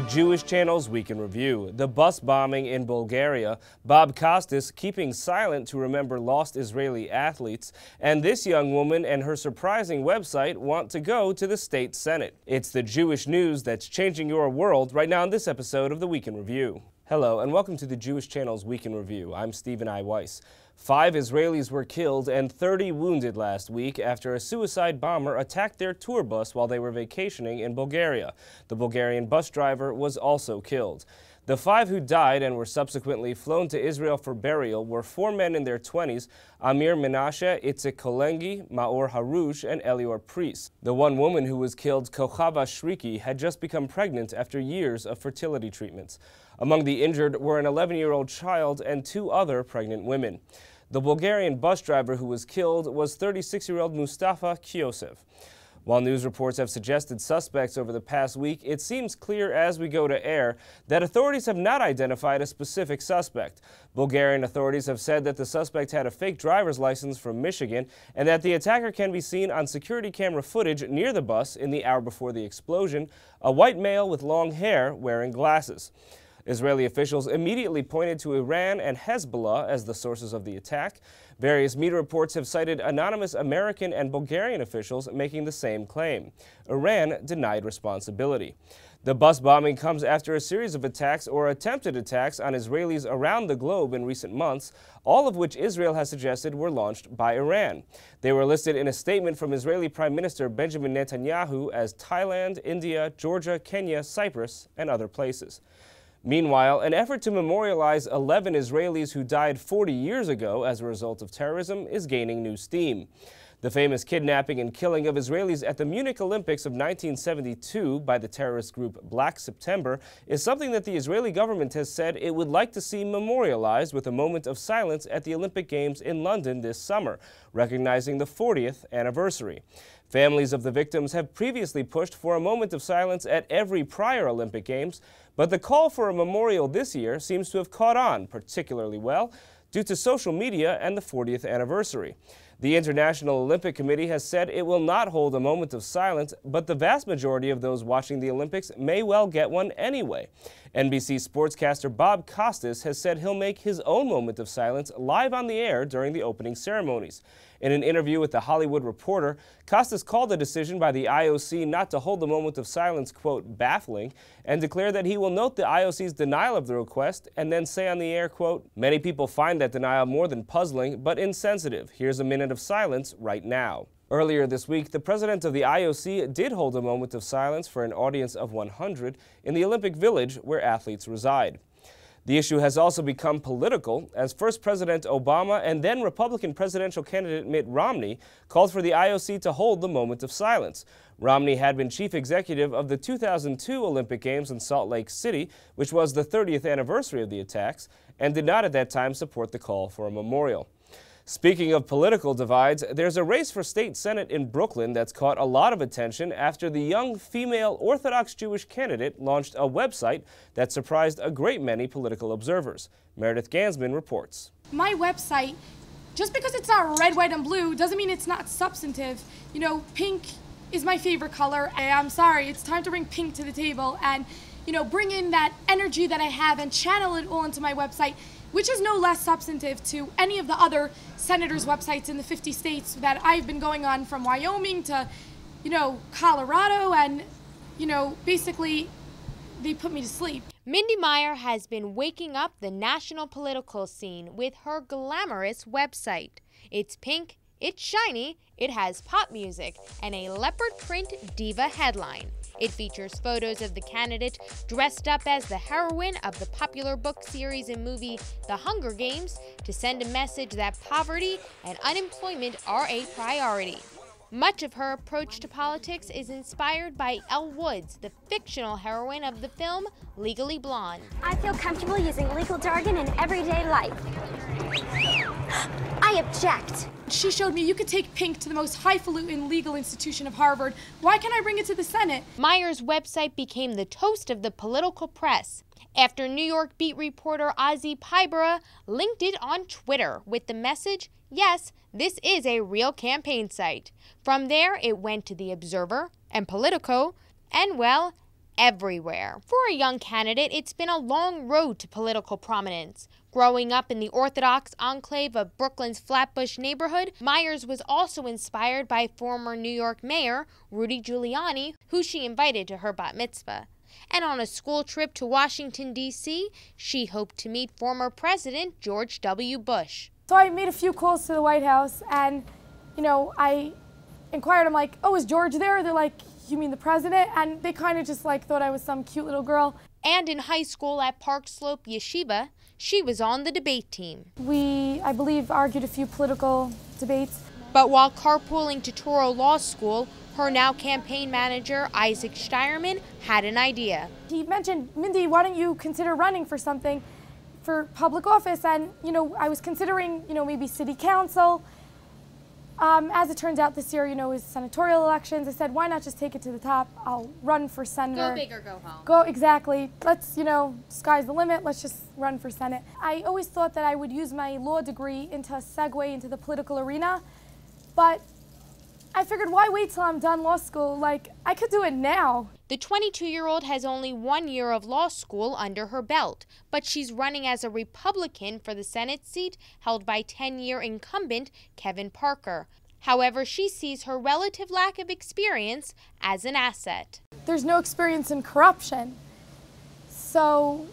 The Jewish Channel's Week in Review, the bus bombing in Bulgaria, Bob Costas keeping silent to remember lost Israeli athletes, and this young woman and her surprising website want to go to the state senate. It's the Jewish news that's changing your world right now in this episode of the Week in Review. Hello and welcome to the Jewish Channel's Week in Review. I'm Stephen I. Weiss. 5 Israelis were killed and 30 wounded last week after a suicide bomber attacked their tour bus while they were vacationing in Bulgaria. The Bulgarian bus driver was also killed. The 5 who died and were subsequently flown to Israel for burial were 4 men in their 20s, Amir Menashe, Itzik Kolengi, Maor Harush, and Elior Priest. The one woman who was killed, Kochava Shriki, had just become pregnant after years of fertility treatments. Among the injured were an 11-year-old child and 2 other pregnant women. The Bulgarian bus driver who was killed was 36-year-old Mustafa Kiosev. While news reports have suggested suspects over the past week, it seems clear as we go to air that authorities have not identified a specific suspect. Bulgarian authorities have said that the suspect had a fake driver's license from Michigan and that the attacker can be seen on security camera footage near the bus in the hour before the explosion, a white male with long hair wearing glasses. Israeli officials immediately pointed to Iran and Hezbollah as the sources of the attack. Various media reports have cited anonymous American and Bulgarian officials making the same claim. Iran denied responsibility. The bus bombing comes after a series of attacks or attempted attacks on Israelis around the globe in recent months, all of which Israel has suggested were launched by Iran. They were listed in a statement from Israeli Prime Minister Benjamin Netanyahu as Thailand, India, Georgia, Kenya, Cyprus, and other places. Meanwhile, an effort to memorialize 11 Israelis who died 40 years ago as a result of terrorism is gaining new steam. The famous kidnapping and killing of Israelis at the Munich Olympics of 1972 by the terrorist group Black September is something that the Israeli government has said it would like to see memorialized with a moment of silence at the Olympic Games in London this summer, recognizing the 40th anniversary. Families of the victims have previously pushed for a moment of silence at every prior Olympic Games, but the call for a memorial this year seems to have caught on particularly well due to social media and the 40th anniversary. The International Olympic Committee has said it will not hold a moment of silence, but the vast majority of those watching the Olympics may well get one anyway. NBC sportscaster Bob Costas has said he'll make his own moment of silence live on the air during the opening ceremonies. In an interview with The Hollywood Reporter, Costas called the decision by the IOC not to hold the moment of silence, quote, baffling, and declared that he will note the IOC's denial of the request and then say on the air, quote, many people find that denial more than puzzling, but insensitive. Here's a minute of silence right now. Earlier this week, the president of the IOC did hold a moment of silence for an audience of 100 in the Olympic Village where athletes reside. The issue has also become political as first President Obama and then Republican presidential candidate Mitt Romney called for the IOC to hold the moment of silence. Romney had been chief executive of the 2002 Olympic Games in Salt Lake City, which was the 30th anniversary of the attacks, and did not at that time support the call for a memorial. Speaking of political divides, there's a race for state senate in Brooklyn that's caught a lot of attention after the young female Orthodox Jewish candidate launched a website that surprised a great many political observers. Meredith Gansman reports. My website, just because it's not red, white, and blue doesn't mean it's not substantive. You know, pink is my favorite color. I'm sorry, it's time to bring pink to the table and, you know, bring in that energy that I have and channel it all into my website, which is no less substantive to any of the other senators' websites in the 50 states that I've been going on, from Wyoming to, you know, Colorado, and, you know, basically they put me to sleep. Mindy Meyer has been waking up the national political scene with her glamorous website. It's pink, it's shiny, it has pop music, and a leopard print diva headline. It features photos of the candidate dressed up as the heroine of the popular book series and movie The Hunger Games to send a message that poverty and unemployment are a priority. Much of her approach to politics is inspired by Elle Woods, the fictional heroine of the film Legally Blonde. I feel comfortable using legal jargon in everyday life. I object. She showed me you could take pink to the most highfalutin legal institution of Harvard. Why can't I bring it to the Senate? Meyer's website became the toast of the political press after New York beat reporter Ozzy Pybera linked it on Twitter with the message, yes, this is a real campaign site. From there, it went to The Observer and Politico, and well, everywhere. For a young candidate, it's been a long road to political prominence. Growing up in the Orthodox enclave of Brooklyn's Flatbush neighborhood, Myers was also inspired by former New York Mayor Rudy Giuliani, who she invited to her bat mitzvah. And on a school trip to Washington, D.C., she hoped to meet former President George W. Bush. So I made a few calls to the White House, and, I inquired, I'm like, oh, is George there? They're like, you mean the president? And they kind of just thought I was some cute little girl. And in high school at Park Slope Yeshiva, she was on the debate team. We, I believe, argued a few political debates. But while carpooling to Touro Law School, her now campaign manager, Isaac Steierman, had an idea. He mentioned, Mindy, why don't you consider running for something, for public office? And, I was considering, maybe city council. As it turns out this year, is senatorial elections. I said, why not just take it to the top? I'll run for senator. Go big or go home. Go, exactly. Let's, sky's the limit. Let's just run for Senate. I always thought that I would use my law degree into a segue into the political arena, but I figured, why wait till I'm done law school? I could do it now. The 22-year-old has only 1 year of law school under her belt, but she's running as a Republican for the Senate seat held by 10-year incumbent Kevin Parker. However, she sees her relative lack of experience as an asset. There's no experience in corruption, so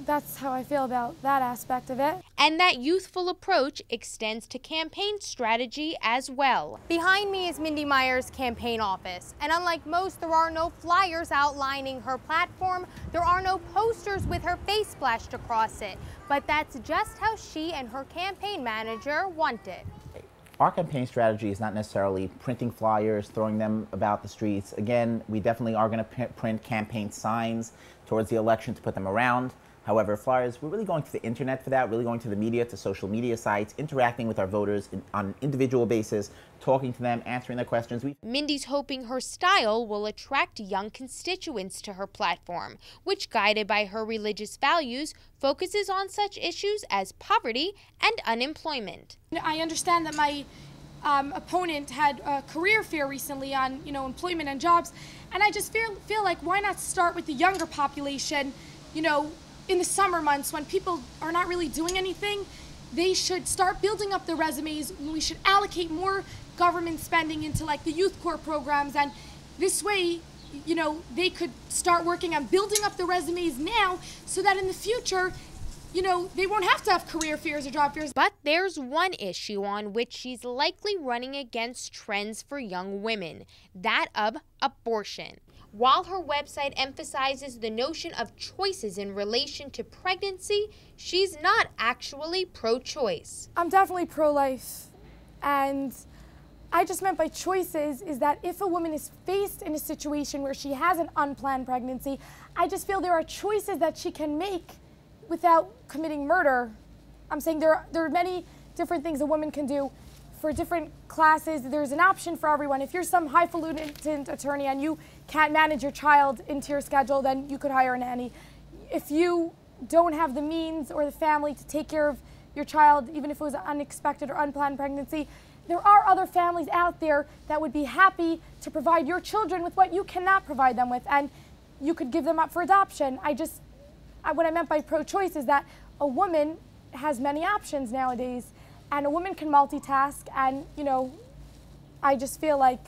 that's how I feel about that aspect of it. And that youthful approach extends to campaign strategy as well. Behind me is Mindy Myers' campaign office. And unlike most, there are no flyers outlining her platform. There are no posters with her face splashed across it. But that's just how she and her campaign manager want it. Our campaign strategy is not necessarily printing flyers, throwing them about the streets. Again, we definitely are going to print campaign signs towards the election to put them around. However, flyers, we're really going to the internet for that, really going to the media, to social media sites, interacting with our voters on an individual basis, talking to them, answering their questions. Mindy's hoping her style will attract young constituents to her platform, which, guided by her religious values, focuses on such issues as poverty and unemployment. I understand that my opponent had a career fair recently on, employment and jobs, and I just feel like, why not start with the younger population, in the summer months when people are not really doing anything. They should start building up their resumes. We should allocate more government spending into the Youth Corps programs, and this way, they could start working on building up their resumes now so that in the future, they won't have to have career fairs or job fairs. But there's one issue on which she's likely running against trends for young women, that of abortion. While her website emphasizes the notion of choices in relation to pregnancy, she's not actually pro-choice. I'm definitely pro-life, and I just meant by choices is that if a woman is faced in a situation where she has an unplanned pregnancy, I just feel there are choices that she can make without committing murder. I'm saying there are many different things a woman can do for different classes. There's an option for everyone. If you're some highfalutin attorney and you can't manage your child into your schedule, then you could hire a nanny. If you don't have the means or the family to take care of your child, even if it was an unexpected or unplanned pregnancy, there are other families out there that would be happy to provide your children with what you cannot provide them with, and you could give them up for adoption. What I meant by pro-choice is that a woman has many options nowadays, and a woman can multitask, and, I just feel like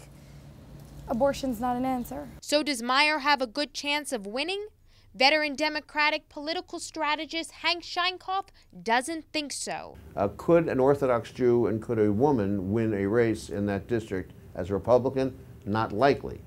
abortion's not an answer. So does Meyer have a good chance of winning? Veteran Democratic political strategist Hank Scheinkoff doesn't think so. Could an Orthodox Jew and could a woman win a race in that district as a Republican? Not likely.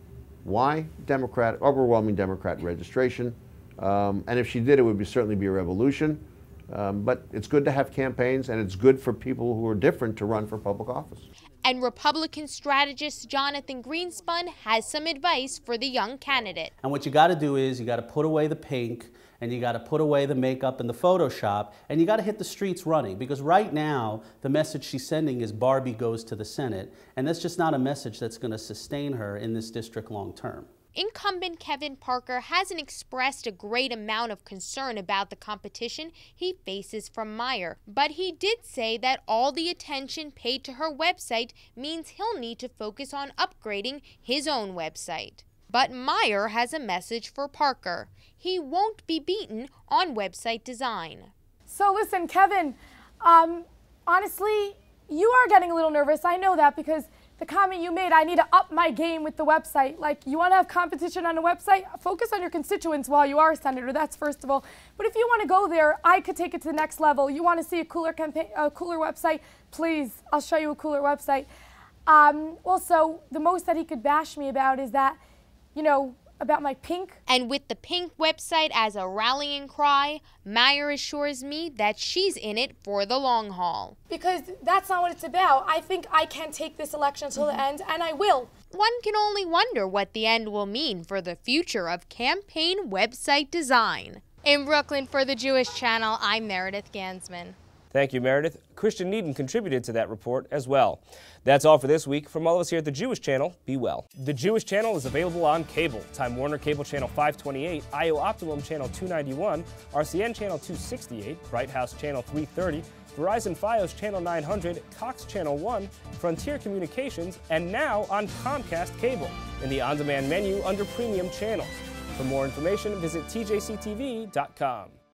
Why? Overwhelming Democrat registration. And if she did, it would certainly be a revolution. But it's good to have campaigns, and it's good for people who are different to run for public office. And Republican strategist Jonathan Greenspun has some advice for the young candidate. And what you got to do is you got to put away the pink, and you got to put away the makeup and the Photoshop, and you got to hit the streets running. Because right now, the message she's sending is Barbie goes to the Senate, and that's just not a message that's going to sustain her in this district long term. Incumbent Kevin Parker hasn't expressed a great amount of concern about the competition he faces from Meyer, but he did say that all the attention paid to her website means he'll need to focus on upgrading his own website. But Meyer has a message for Parker. He won't be beaten on website design. So listen, Kevin, honestly, you are getting a little nervous. I know that because the comment you made, I need to up my game with the website. Like, you want to have competition on a website? Focus on your constituents while you are a senator, that's first of all. But if you want to go there, I could take it to the next level. You want to see a cooler website? Please, I'll show you a cooler website. Also, the most that he could bash me about is that, you know, about my pink. And with the pink website as a rallying cry, Meyer assures me that she's in it for the long haul. Because that's not what it's about. I think I can take this election till the end, and I will. One can only wonder what the end will mean for the future of campaign website design. In Brooklyn for the Jewish Channel, I'm Meredith Gansman. Thank you, Meredith. Christian Needham contributed to that report as well. That's all for this week. From all of us here at the Jewish Channel, be well. The Jewish Channel is available on cable. Time Warner Cable Channel 528, IO Optimum Channel 291, RCN Channel 268, Bright House Channel 330, Verizon Fios Channel 900, Cox Channel 1, Frontier Communications, and now on Comcast Cable in the on-demand menu under Premium Channels. For more information, visit tjctv.com.